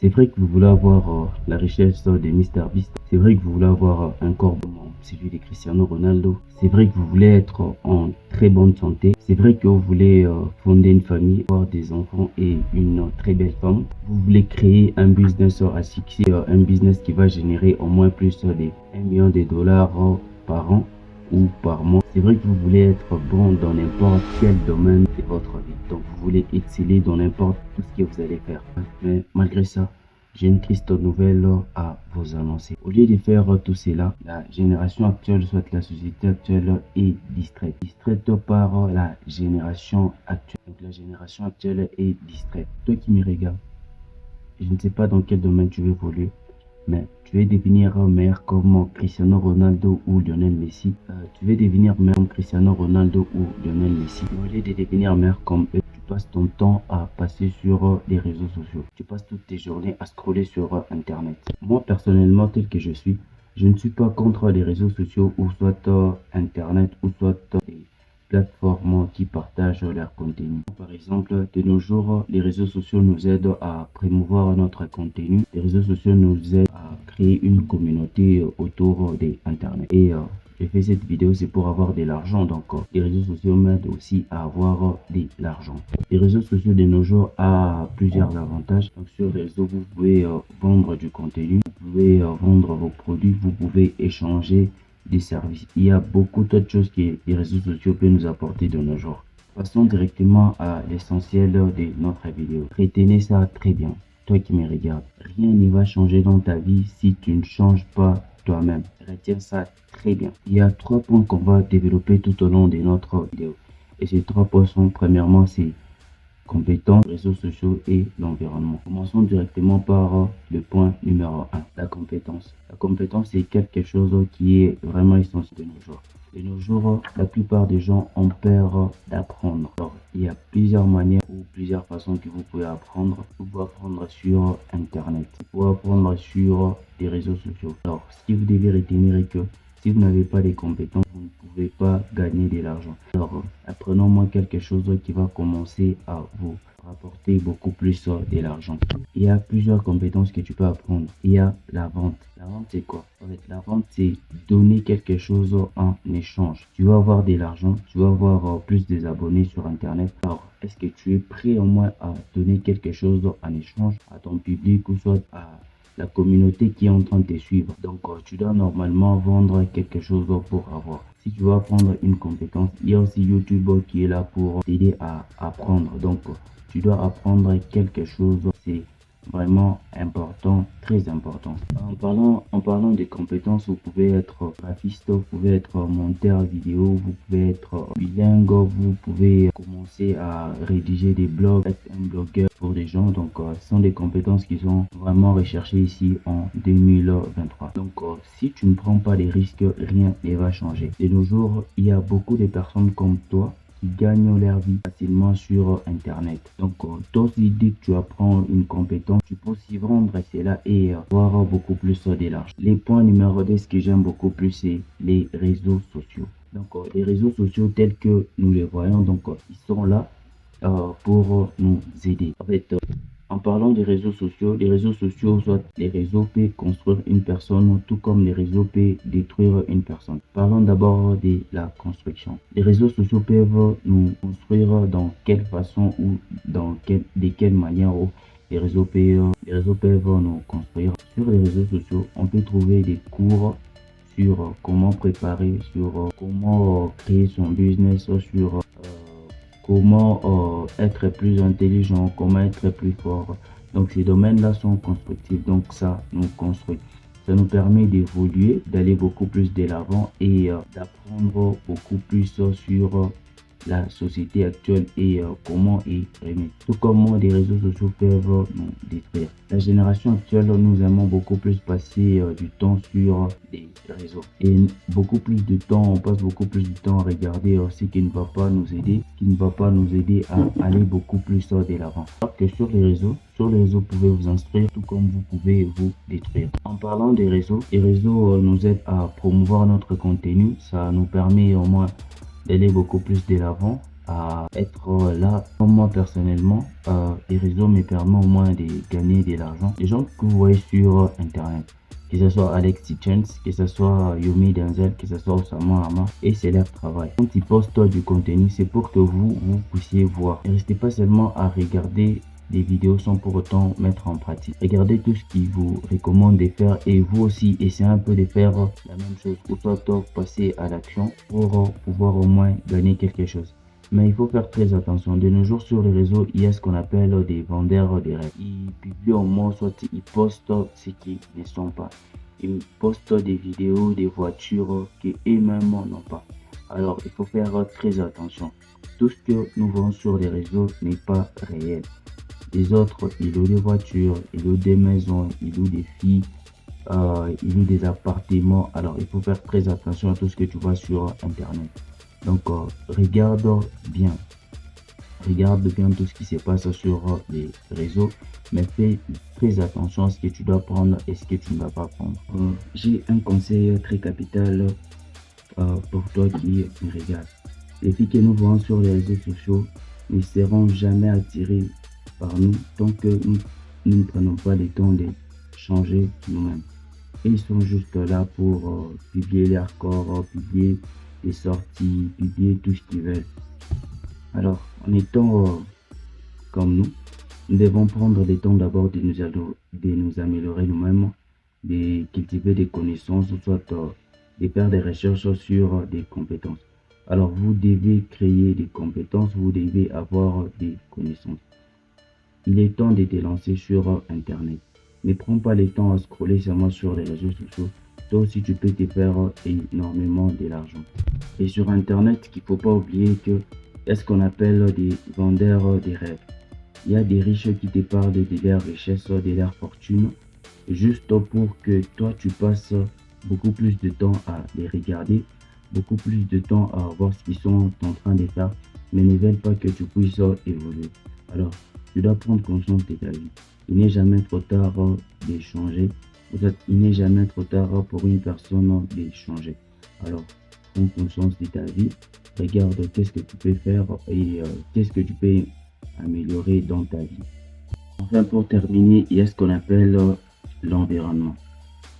C'est vrai que vous voulez avoir la richesse de MrBeast. C'est vrai que vous voulez avoir un corps comme celui de Cristiano Ronaldo. C'est vrai que vous voulez être en très bonne santé. C'est vrai que vous voulez fonder une famille, avoir des enfants et une très belle femme. Vous voulez créer un business à succès, un business qui va générer au moins plus de 1 million de dollars par an ou par mois. C'est vrai que vous voulez être bon dans n'importe quel domaine de votre vie. Donc vous voulez exceller dans n'importe tout ce que vous allez faire. Mais malgré ça, j'ai une triste nouvelle à vous annoncer. Au lieu de faire tout cela, la génération actuelle, soit la société actuelle, est distraite. Distraite par la génération actuelle. Donc la génération actuelle est distraite. Toi qui me regardes, je ne sais pas dans quel domaine tu veux évoluer, mais tu veux devenir meilleur comme Cristiano Ronaldo ou Lionel Messi. Tu veux devenir meilleur comme Cristiano Ronaldo ou Lionel Messi. Au lieu de devenir meilleur comme eux, tu passes ton temps à passer sur les réseaux sociaux. Tu passes toutes tes journées à scroller sur Internet. Moi, personnellement, tel que je suis, je ne suis pas contre les réseaux sociaux ou soit Internet ou soit les plateformes qui partagent leur contenu. Par exemple, de nos jours, les réseaux sociaux nous aident à promouvoir notre contenu. Les réseaux sociaux nous aident à créer une communauté autour d'Internet. Et j'ai fait cette vidéo, c'est pour avoir de l'argent. Donc, les réseaux sociaux m'aident aussi à avoir de l'argent. Les réseaux sociaux de nos jours ont plusieurs avantages. Donc, sur les réseaux, vous pouvez vendre du contenu, vous pouvez vendre vos produits, vous pouvez échanger des services. Il y a beaucoup d'autres choses que les réseaux sociaux peuvent nous apporter de nos jours. Passons directement à l'essentiel de notre vidéo. Retenez ça très bien. Toi qui me regardes, rien ne va changer dans ta vie si tu ne changes pas toi-même. Retiens ça très bien. Il y a 3 points qu'on va développer tout au long de notre vidéo. Et ces 3 points sont, premièrement, c'est compétences, réseaux sociaux et l'environnement. Commençons directement par le point numéro 1, la compétence. La compétence, c'est quelque chose qui est vraiment essentiel de nos jours. De nos jours, la plupart des gens ont peur d'apprendre. Alors, il y a plusieurs manières ou plusieurs façons que vous pouvez apprendre. Vous pouvez apprendre sur Internet. Vous pouvez apprendre sur les réseaux sociaux. Alors, ce que vous devez retenir est que si vous n'avez pas les compétences, vous ne pouvez pas gagner de l'argent. Alors, apprenons-moi quelque chose qui va commencer à vous rapporter beaucoup plus de l'argent. Il y a plusieurs compétences que tu peux apprendre. Il y a la vente. La vente, c'est quoi? En fait, la vente, c'est donner quelque chose en échange. Tu vas avoir de l'argent, tu vas avoir plus des abonnés sur Internet. Alors, est-ce que tu es prêt au moins à donner quelque chose en échange à ton public ou soit à la communauté qui est en train de te suivre? Donc, tu dois normalement vendre quelque chose pour avoir. Si tu veux apprendre une compétence, il y a aussi YouTube qui est là pour t'aider à apprendre. Donc, tu dois apprendre quelque chose. C'est vraiment important, très important. En parlant des compétences, vous pouvez être graphiste, vous pouvez être monteur vidéo, vous pouvez être bilingue, vous pouvez commencer à rédiger des blogs, être un blogueur pour des gens. Donc, ce sont des compétences qui sont vraiment recherchées ici en 2023. Donc, si tu ne prends pas les risques, rien ne va changer. De nos jours, il y a beaucoup de personnes comme toi qui gagnent leur vie facilement sur Internet. Donc, toi aussi, dès que tu apprends une compétence, tu peux aussi vendre cela et avoir beaucoup plus de l'argent. Les points numéro 2, ce que j'aime beaucoup plus, c'est les réseaux sociaux. Donc, les réseaux sociaux tels que nous les voyons, donc, ils sont là pour nous aider. En fait, en parlant des réseaux sociaux, soit les réseaux peuvent construire une personne, tout comme les réseaux peuvent détruire une personne. Parlons d'abord de la construction. Les réseaux sociaux peuvent nous construire dans quelle façon ou de quelle manière les réseaux peuvent nous construire. Sur les réseaux sociaux, on peut trouver des cours sur comment préparer, sur comment créer son business, sur comment être plus intelligent, comment être plus fort. Donc ces domaines-là sont constructifs, donc ça nous construit. Ça nous permet d'évoluer, d'aller beaucoup plus de l'avant et d'apprendre beaucoup plus sur la société actuelle et comment y remettre. Tout comme les réseaux sociaux peuvent nous détruire. La génération actuelle, nous aimons beaucoup plus passer du temps sur des réseaux. Et beaucoup plus de temps, on passe beaucoup plus de temps à regarder ce qui ne va pas nous aider, à aller beaucoup plus de l'avant. Alors que sur les réseaux, vous pouvez vous instruire tout comme vous pouvez vous détruire. En parlant des réseaux, les réseaux nous aident à promouvoir notre contenu. Ça nous permet au moins d'aller beaucoup plus de l'avant, à être là. Comme moi personnellement, les réseaux me permettent au moins de gagner de l'argent. Les gens que vous voyez sur internet, que ce soit Alex Tichens, que ce soit Yomi Denzel, que ce soit Osama Hama, et c'est leur travail. Quand ils postent du contenu, c'est pour que vous puissiez voir. Ne restez pas seulement à regarder des vidéos sans pour autant mettre en pratique. Regardez tout ce qu'ils vous recommandent de faire et vous aussi essayez un peu de faire la même chose ou soit passer à l'action pour pouvoir au moins gagner quelque chose. Mais il faut faire très attention. De nos jours sur les réseaux, il y a ce qu'on appelle des vendeurs de rêves. Ils publient au moins, soit ils postent ce qui ne sont pas. Ils postent des vidéos, des voitures que eux-mêmes n'ont pas. Alors il faut faire très attention. Tout ce que nous voyons sur les réseaux n'est pas réel. Les autres, ils louent des voitures, ils louent des maisons, ils louent des filles, ils louent des appartements. Alors, il faut faire très attention à tout ce que tu vois sur Internet. Donc, bien. Regarde bien tout ce qui se passe sur les réseaux, mais fais très attention à ce que tu dois prendre et ce que tu ne dois pas prendre. J'ai un conseil très capital pour toi qui me regarde. Les filles que nous voyons sur les réseaux sociaux ne seront jamais attirées par nous tant que nous ne prenons pas le temps de changer nous-mêmes. Et ils sont juste là pour publier leurs corps, publier des sorties, publier tout ce qu'ils veulent. Alors, en étant comme nous devons prendre le temps d'abord de nous améliorer nous-mêmes, de cultiver des connaissances, ou soit de faire des recherches sur des compétences. Alors, vous devez créer des compétences, vous devez avoir des connaissances. Il est temps de te lancer sur Internet. Ne prends pas le temps à scroller seulement sur les réseaux sociaux. Toi aussi, tu peux te faire énormément de l'argent. Et sur Internet, il ne faut pas oublier que il y a ce qu'on appelle des vendeurs de rêves. Il y a des riches qui te parlent de leur richesse, de leur fortune, juste pour que toi, tu passes beaucoup plus de temps à les regarder, beaucoup plus de temps à voir ce qu'ils sont en train de faire, mais ne veulent pas que tu puisses évoluer. Alors, tu dois prendre conscience de ta vie. Il n'est jamais trop tard de changer. Il n'est jamais trop tard pour une personne de changer. Alors, prends conscience de ta vie. Regarde qu'est-ce que tu peux faire et qu'est-ce que tu peux améliorer dans ta vie. Enfin, pour terminer, il y a ce qu'on appelle l'environnement.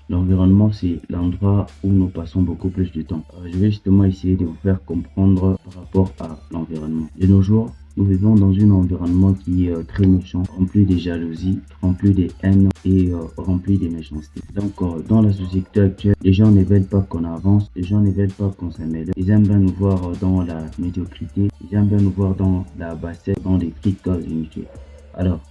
L'environnement, c'est l'endroit où nous passons beaucoup plus de temps. Je vais justement essayer de vous faire comprendre par rapport à l'environnement. De nos jours, nous vivons dans un environnement qui est très méchant, rempli de jalousie, rempli de haine et rempli de méchanceté. Donc, dans la société actuelle, les gens ne veulent pas qu'on avance, les gens ne veulent pas qu'on s'améliore. Ils aiment bien nous voir dans la médiocrité, ils aiment bien nous voir dans la bassesse, dans des petites causes inutiles. Alors,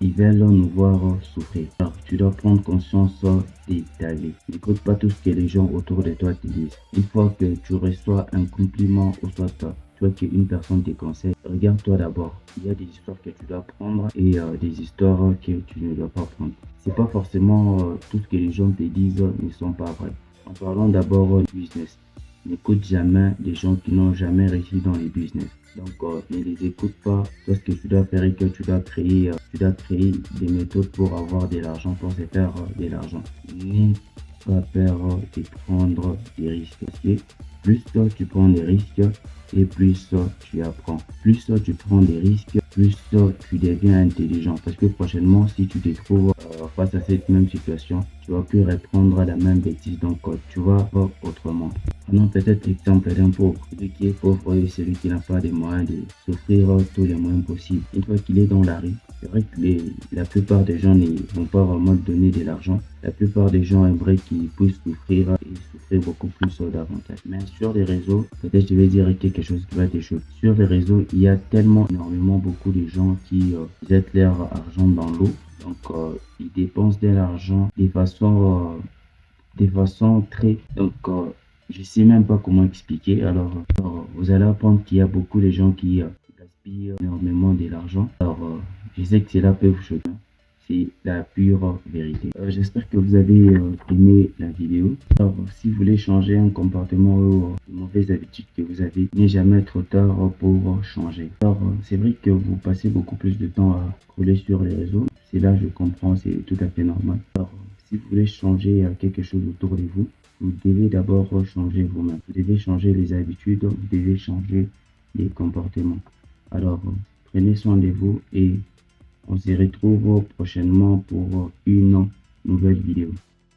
ils veulent nous voir souffrir. Alors, tu dois prendre conscience de ta vie. N'écoute pas tout ce que les gens autour de toi te disent. Une fois que tu reçois un compliment ou soit tu vois qu'une personne te conseille, regarde-toi d'abord. Il y a des histoires que tu dois prendre et des histoires que tu ne dois pas prendre. C'est pas forcément tout ce que les gens te disent ne sont pas vrais. En parlant d'abord du business. N'écoute jamais des gens qui n'ont jamais réussi dans les business. Donc, ne les écoute pas. Toi, ce que tu dois faire est que tu dois créer des méthodes pour avoir de l'argent, pour se faire de l'argent. N'aie pas peur de prendre des risques. Parce que plus toi, tu prends des risques et plus tu apprends. Plus tu prends des risques, plus tu deviens intelligent. Parce que prochainement, si tu te trouves face à cette même situation, tu vas plus reprendre la même bêtise. Donc, tu vas voir autrement. Prenons peut-être l'exemple d'un pauvre. Celui qui est pauvre et celui qui n'a pas les moyens de s'offrir tous les moyens possibles. Une fois qu'il est dans la rue, c'est vrai que la plupart des gens ne vont pas vraiment donner de l'argent. La plupart des gens aimeraient qu'ils puissent souffrir et souffrir beaucoup plus davantage. Mais sur les réseaux, peut-être je vais dire quelque chose qui va te choquer. Sur les réseaux, il y a tellement énormément beaucoup de gens qui jettent leur argent dans l'eau. Donc, ils dépensent de l'argent de façon très... Donc, je sais même pas comment expliquer. Alors, vous allez apprendre qu'il y a beaucoup de gens qui gaspillent énormément de l'argent. Alors, je sais que cela peut vous choquer. C'est la pure vérité. J'espère que vous avez aimé la vidéo. Alors, si vous voulez changer un comportement ou une mauvaise habitude que vous avez, il n'est jamais trop tard pour changer. Alors, c'est vrai que vous passez beaucoup plus de temps à scroller sur les réseaux. C'est là, je comprends, c'est tout à fait normal. Alors, si vous voulez changer quelque chose autour de vous, vous devez d'abord changer vous-même. Vous devez changer les habitudes, vous devez changer des comportements. Alors, prenez soin de vous et on se retrouve prochainement pour une nouvelle vidéo.